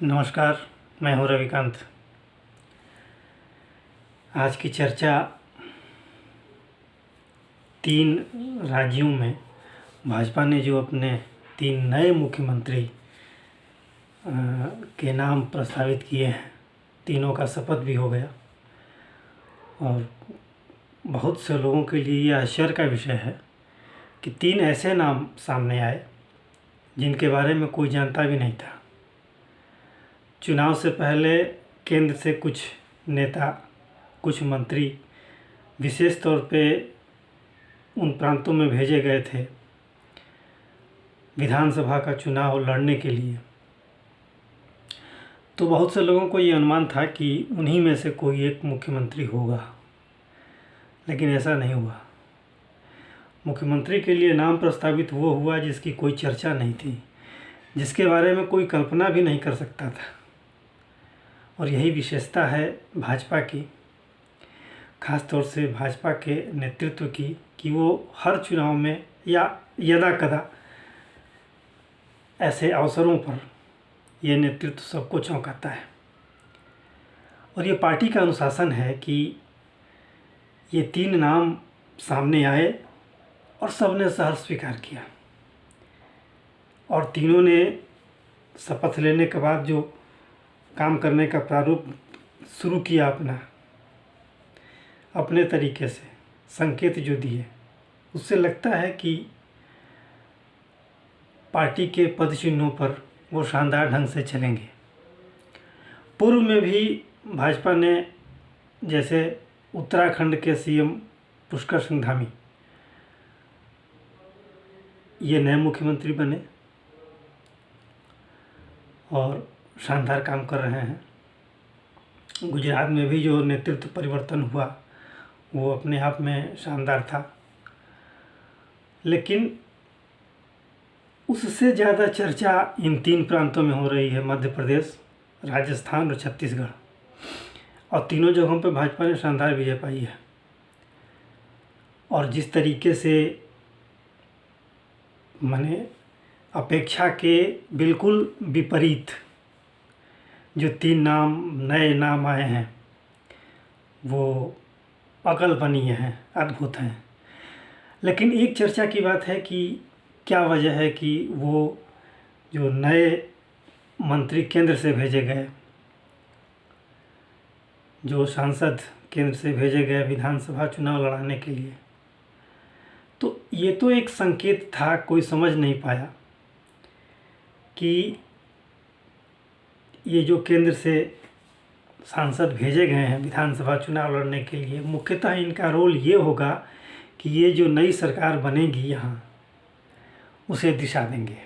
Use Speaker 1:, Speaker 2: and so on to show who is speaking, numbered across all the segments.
Speaker 1: नमस्कार। मैं हूं रविकांत। आज की चर्चा 3 राज्यों में भाजपा ने जो अपने 3 नए मुख्यमंत्री के नाम प्रस्तावित किए हैं, तीनों का शपथ भी हो गया और बहुत से लोगों के लिए यह आश्चर्य का विषय है कि 3 ऐसे नाम सामने आए जिनके बारे में कोई जानता भी नहीं था। चुनाव से पहले केंद्र से कुछ नेता, कुछ मंत्री विशेष तौर पे उन प्रांतों में भेजे गए थे विधानसभा का चुनाव लड़ने के लिए। तो बहुत से लोगों को ये अनुमान था कि उन्हीं में से कोई एक मुख्यमंत्री होगा, लेकिन ऐसा नहीं हुआ। मुख्यमंत्री के लिए नाम प्रस्तावित वो हुआ जिसकी कोई चर्चा नहीं थी, जिसके बारे में कोई कल्पना भी नहीं कर सकता था। और यही विशेषता है भाजपा की, ख़ास तौर से भाजपा के नेतृत्व की, कि वो हर चुनाव में या यदा-कदा ऐसे अवसरों पर ये नेतृत्व सबको चौंकाता है। और ये पार्टी का अनुशासन है कि ये 3 नाम सामने आए और सबने सहर्ष स्वीकार किया। और तीनों ने शपथ लेने के बाद जो काम करने का प्रारूप शुरू किया, अपने तरीके से संकेत जो दिए, उससे लगता है कि पार्टी के पद चिन्हों पर वो शानदार ढंग से चलेंगे। पूर्व में भी भाजपा ने, जैसे उत्तराखंड के सीएम पुष्कर सिंह धामी, ये नए मुख्यमंत्री बने और शानदार काम कर रहे हैं। गुजरात में भी जो नेतृत्व परिवर्तन हुआ वो अपने आप में शानदार था, लेकिन उससे ज़्यादा चर्चा इन 3 प्रांतों में हो रही है, मध्य प्रदेश, राजस्थान और छत्तीसगढ़। और तीनों जगहों पर भाजपा ने शानदार विजय पाई है। और जिस तरीके से माने अपेक्षा के बिल्कुल विपरीत जो 3 नए नाम आए हैं वो अकल्पनीय हैं, अद्भुत हैं। लेकिन एक चर्चा की बात है कि क्या वजह है कि वो जो नए मंत्री केंद्र से भेजे गए, जो सांसद केंद्र से भेजे गए विधानसभा चुनाव लड़ाने के लिए, तो ये तो एक संकेत था, कोई समझ नहीं पाया कि ये जो केंद्र से सांसद भेजे गए हैं विधानसभा चुनाव लड़ने के लिए, मुख्यतः इनका रोल ये होगा कि ये जो नई सरकार बनेगी यहाँ, उसे दिशा देंगे,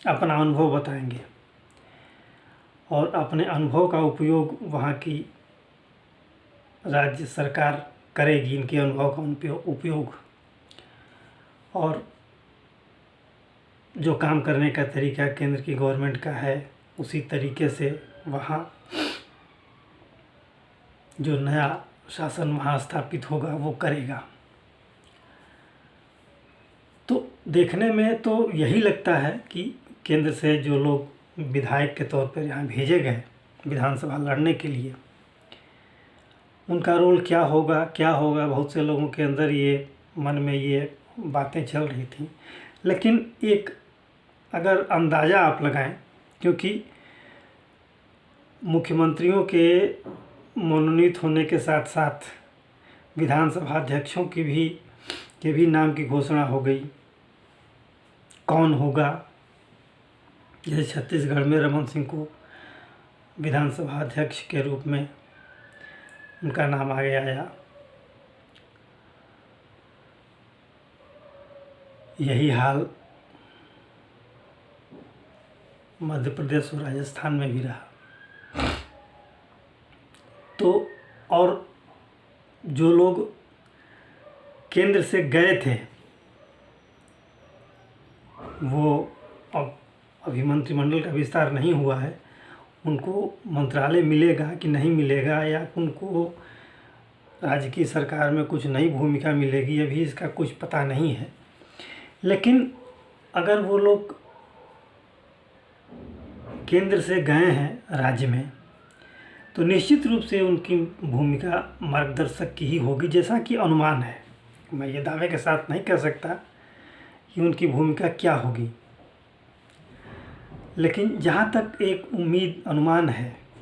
Speaker 1: अपना अनुभव बताएंगे और अपने अनुभव का उपयोग वहाँ की राज्य सरकार करेगी, इनके अनुभव का उपयोग। और जो काम करने का तरीका केंद्र की गवर्नमेंट का है, उसी तरीके से वहाँ जो नया शासन वहाँ स्थापित होगा वो करेगा। तो देखने में तो यही लगता है कि केंद्र से जो लोग विधायक के तौर पर यहाँ भेजे गए विधानसभा लड़ने के लिए, उनका रोल क्या होगा, बहुत से लोगों के अंदर ये मन में ये बातें चल रही थी। लेकिन एक अगर अंदाज़ा आप लगाएं, क्योंकि मुख्यमंत्रियों के मनोनीत होने के साथ साथ विधानसभा अध्यक्षों के भी नाम की घोषणा हो गई, कौन होगा। जैसे छत्तीसगढ़ में रमन सिंह को विधानसभा अध्यक्ष के रूप में उनका नाम आगे आया। यही हाल मध्य प्रदेश और राजस्थान में भी रहा। तो और जो लोग केंद्र से गए थे वो अब अभी मंत्रिमंडल का विस्तार नहीं हुआ है, उनको मंत्रालय मिलेगा कि नहीं मिलेगा, या उनको राज्य की सरकार में कुछ नई भूमिका मिलेगी, अभी इसका कुछ पता नहीं है। लेकिन अगर वो लोग केंद्र से गए हैं राज्य में, तो निश्चित रूप से उनकी भूमिका मार्गदर्शक की ही होगी, जैसा कि अनुमान है। मैं ये दावे के साथ नहीं कह सकता कि उनकी भूमिका क्या होगी, लेकिन जहाँ तक एक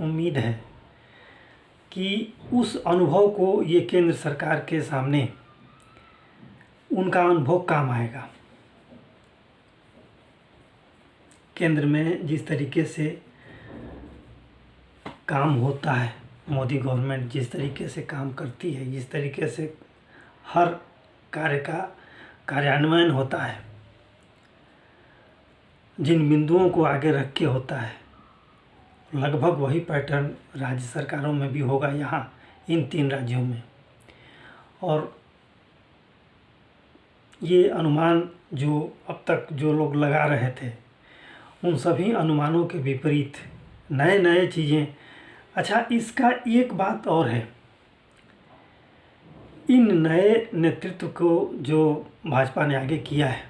Speaker 1: उम्मीद है कि उस अनुभव को ये केंद्र सरकार के सामने उनका अनुभव काम आएगा। केंद्र में जिस तरीके से काम होता है, मोदी गवर्नमेंट जिस तरीके से काम करती है, जिस तरीके से हर कार्य का कार्यान्वयन होता है, जिन बिंदुओं को आगे रख के होता है, लगभग वही पैटर्न राज्य सरकारों में भी होगा, यहाँ इन 3 राज्यों में। और ये अनुमान जो अब तक जो लोग लगा रहे थे, उन सभी अनुमानों के विपरीत नए चीज़ें। अच्छा, इसका एक बात और है, इन नए नेतृत्व को जो भाजपा ने आगे किया है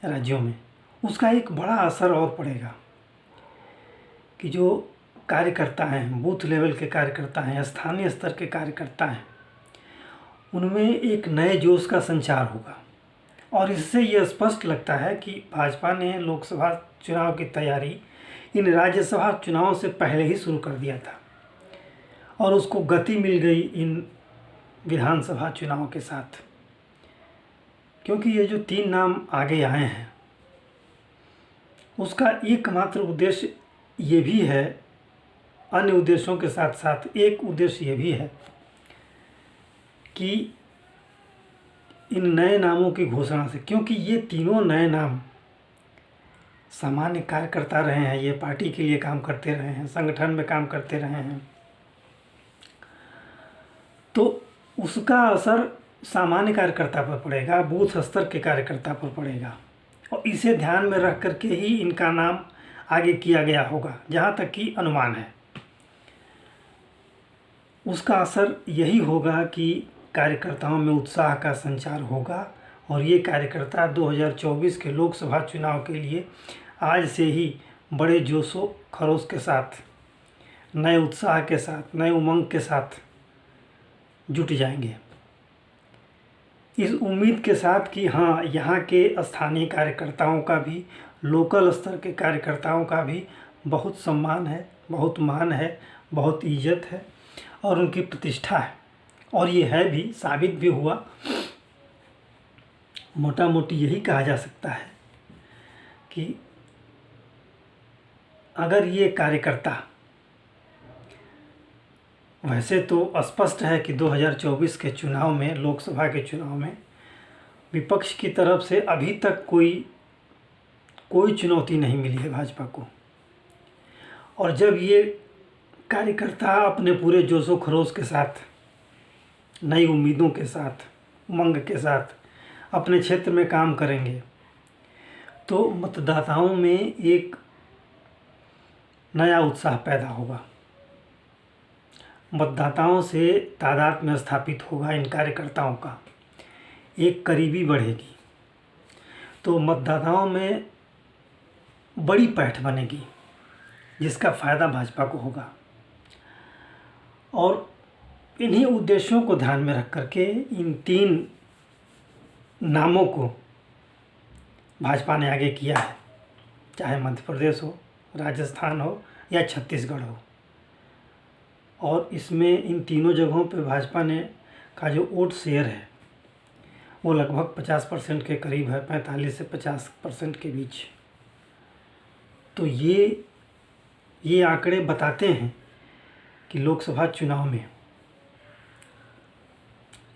Speaker 1: राज्यों में, उसका एक बड़ा असर और पड़ेगा कि जो कार्यकर्ता हैं, बूथ लेवल के कार्यकर्ता हैं, स्थानीय स्तर के कार्यकर्ता हैं, उनमें एक नए जोश का संचार होगा। और इससे ये स्पष्ट लगता है कि भाजपा ने लोकसभा चुनाव की तैयारी इन राज्यसभा चुनावों से पहले ही शुरू कर दिया था, और उसको गति मिल गई इन विधानसभा चुनाव के साथ, क्योंकि ये जो 3 नाम आगे आए हैं, उसका एकमात्र उद्देश्य ये भी है, अन्य उद्देश्यों के साथ साथ एक उद्देश्य ये भी है कि इन नए नामों की घोषणा से, क्योंकि ये तीनों नए नाम सामान्य कार्यकर्ता रहे हैं, ये पार्टी के लिए काम करते रहे हैं, संगठन में काम करते रहे हैं, तो उसका असर सामान्य कार्यकर्ता पर पड़ेगा, बूथ स्तर के कार्यकर्ता पर पड़ेगा। और इसे ध्यान में रख करके ही इनका नाम आगे किया गया होगा, जहाँ तक कि अनुमान है। उसका असर यही होगा कि कार्यकर्ताओं में उत्साह का संचार होगा, और ये कार्यकर्ता 2024 के लोकसभा चुनाव के लिए आज से ही बड़े जोशो खरोश के साथ, नए उत्साह के साथ, नए उमंग के साथ जुट जाएंगे, इस उम्मीद के साथ कि हाँ, यहाँ के स्थानीय कार्यकर्ताओं का भी, लोकल स्तर के कार्यकर्ताओं का भी बहुत सम्मान है, बहुत मान है, बहुत इज्जत है और उनकी प्रतिष्ठा है। और ये है भी, साबित भी हुआ। मोटा मोटी यही कहा जा सकता है कि अगर ये कार्यकर्ता, वैसे तो स्पष्ट है कि 2024 के चुनाव में, लोकसभा के चुनाव में विपक्ष की तरफ से अभी तक कोई चुनौती नहीं मिली है भाजपा को। और जब ये कार्यकर्ता अपने पूरे जोशो खरोश के साथ, नई उम्मीदों के साथ, उमंग के साथ अपने क्षेत्र में काम करेंगे, तो मतदाताओं में एक नया उत्साह पैदा होगा, मतदाताओं से तादाद में स्थापित होगा, इन कार्यकर्ताओं का एक करीबी बढ़ेगी, तो मतदाताओं में बड़ी पैठ बनेगी, जिसका फ़ायदा भाजपा को होगा। और इन्हीं उद्देश्यों को ध्यान में रख करके इन 3 नामों को भाजपा ने आगे किया है, चाहे मध्य प्रदेश हो, राजस्थान हो या छत्तीसगढ़ हो। और इसमें इन तीनों जगहों पे भाजपा ने का जो वोट शेयर है वो लगभग 50% के करीब है, 45 से 50% के बीच। तो ये आंकड़े बताते हैं कि लोकसभा चुनाव में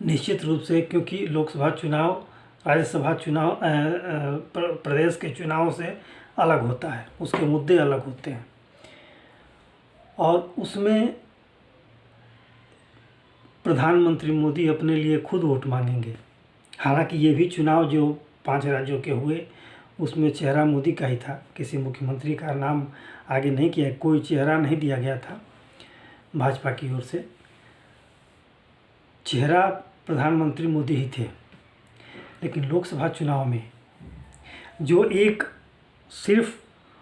Speaker 1: निश्चित रूप से, क्योंकि लोकसभा चुनाव राज्यसभा चुनाव प्रदेश के चुनाव से अलग होता है, उसके मुद्दे अलग होते हैं, और उसमें प्रधानमंत्री मोदी अपने लिए खुद वोट मांगेंगे। हालांकि ये भी चुनाव जो 5 राज्यों के हुए, उसमें चेहरा मोदी का ही था, किसी मुख्यमंत्री का नाम आगे नहीं किया, कोई चेहरा नहीं दिया गया था भाजपा की ओर से, चेहरा प्रधानमंत्री मोदी ही थे। लेकिन लोकसभा चुनाव में जो एक सिर्फ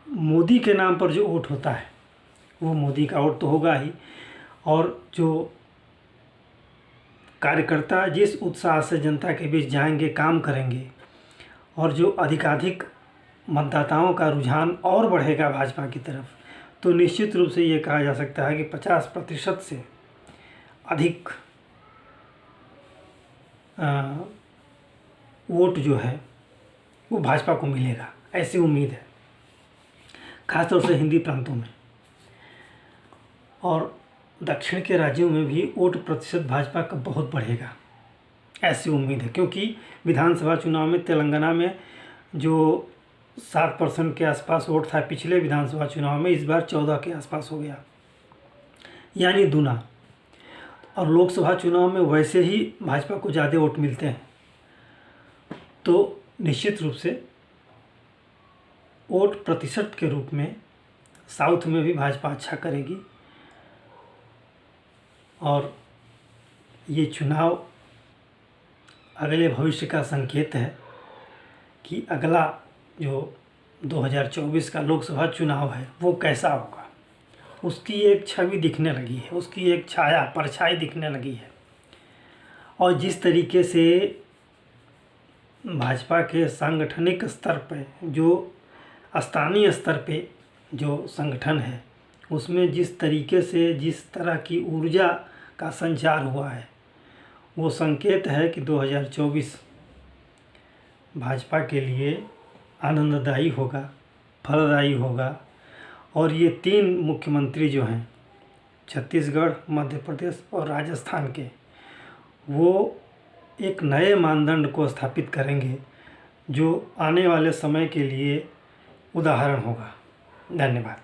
Speaker 1: मोदी के नाम पर जो वोट होता है वो मोदी का वोट तो होगा ही, और जो कार्यकर्ता जिस उत्साह से जनता के बीच जाएंगे, काम करेंगे, और जो अधिकाधिक मतदाताओं का रुझान और बढ़ेगा भाजपा की तरफ, तो निश्चित रूप से ये कहा जा सकता है कि 50% से अधिक वोट जो है वो भाजपा को मिलेगा, ऐसी उम्मीद है, खासतौर से हिंदी प्रांतों में। और दक्षिण के राज्यों में भी वोट प्रतिशत भाजपा का बहुत बढ़ेगा, ऐसी उम्मीद है, क्योंकि विधानसभा चुनाव में तेलंगाना में जो 7% के आसपास वोट था पिछले विधानसभा चुनाव में, इस बार 14 के आसपास हो गया, यानी दूना। और लोकसभा चुनाव में वैसे ही भाजपा को ज़्यादा वोट मिलते हैं, तो निश्चित रूप से वोट प्रतिशत के रूप में साउथ में भी भाजपा अच्छा करेगी। और ये चुनाव अगले भविष्य का संकेत है कि अगला जो 2024 का लोकसभा चुनाव है वो कैसा होगा, उसकी एक छवि दिखने लगी है, उसकी एक छाया परछाई दिखने लगी है। और जिस तरीके से भाजपा के सांगठनिक स्तर पर, जो स्थानीय स्तर पे जो संगठन है, उसमें जिस तरीके से जिस तरह की ऊर्जा का संचार हुआ है, वो संकेत है कि 2024 भाजपा के लिए आनंददायी होगा, फलदायी होगा। और ये 3 मुख्यमंत्री जो हैं छत्तीसगढ़, मध्य प्रदेश और राजस्थान के, वो एक नए मानदंड को स्थापित करेंगे जो आने वाले समय के लिए उदाहरण होगा। धन्यवाद।